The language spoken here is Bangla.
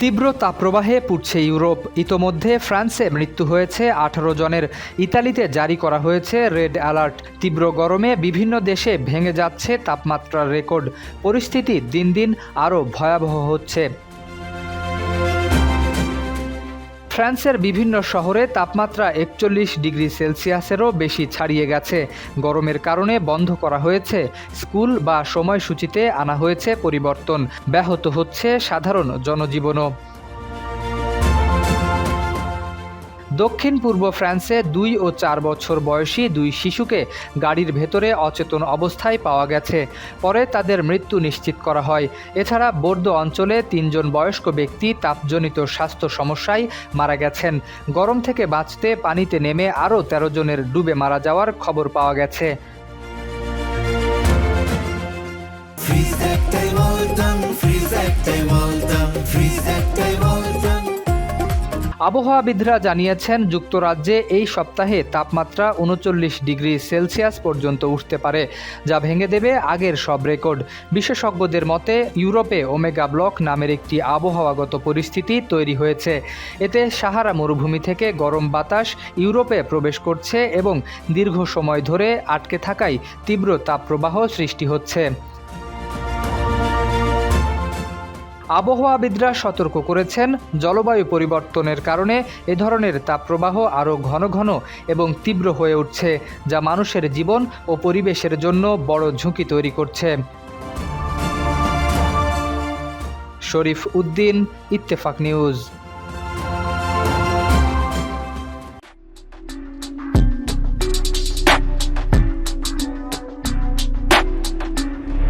তীব্র তাপপ্রবাহে পুড়ছে ইউরোপ। ইতোমধ্যে ফ্রান্সে মৃত্যু হয়েছে ১৮ জনের। ইতালিতে জারি করা হয়েছে রেড অ্যালার্ট। তীব্র গরমে বিভিন্ন দেশে ভেঙে যাচ্ছে তাপমাত্রার রেকর্ড। পরিস্থিতি দিন দিন আরও ভয়াবহ হচ্ছে। ফ্রান্সের বিভিন্ন শহরে তাপমাত্রা ৪১ ডিগ্রি সেলসিয়াসেরও বেশি ছাড়িয়ে গেছে। গরমের কারণে বন্ধ করা হয়েছে স্কুল বা সময়সূচিতে আনা হয়েছে পরিবর্তন। ব্যাহত হচ্ছে সাধারণ জনজীবনও। দক্ষিণ পূর্ব ফ্রান্সে ২ ও ৪ বছর বয়সী ২ শিশুকে গাড়ির ভেতরে অচেতন অবস্থায় পাওয়া গেছে। পরে তাদের মৃত্যু নিশ্চিত করা হয়। এছাড়া বোর্দো অঞ্চলে ৩ জন বয়স্ক ব্যক্তি তাপজনিত স্বাস্থ্য সমস্যায় মারা গেছেন। গরম থেকে বাঁচতে পানিতে নেমে আরও ১৩ জনের ডুবে মারা যাওয়ার খবর পাওয়া গেছে। আবহাওয়াবিদরা জানিয়েছেন, যুক্তরাজ্যে এই সপ্তাহে তাপমাত্রা ৩৯ ডিগ্রি সেলসিয়াস পর্যন্ত উঠতে পারে, যা ভেঙে দেবে আগের সব রেকর্ড। বিশেষজ্ঞদের মতে, ইউরোপে ওমেগা ব্লক নামের একটি আবহাওয়াগত পরিস্থিতি তৈরি হয়েছে। এতে সাহারা মরুভূমি থেকে গরম বাতাস ইউরোপে প্রবেশ করছে এবং দীর্ঘ সময় ধরে আটকে থাকায় তীব্র তাপপ্রবাহ সৃষ্টি হচ্ছে। আবহাওয়াবিদরা সতর্ক করেছেন, জলবায়ু পরিবর্তনের কারণে এ ধরনের তাপপ্রবাহ আরও ঘন ঘন এবং তীব্র হয়ে উঠছে, যা মানুষের জীবন ও পরিবেশের জন্য বড় ঝুঁকি তৈরি করছে। শরীফ উদ্দিন, ইত্তেফাক নিউজ।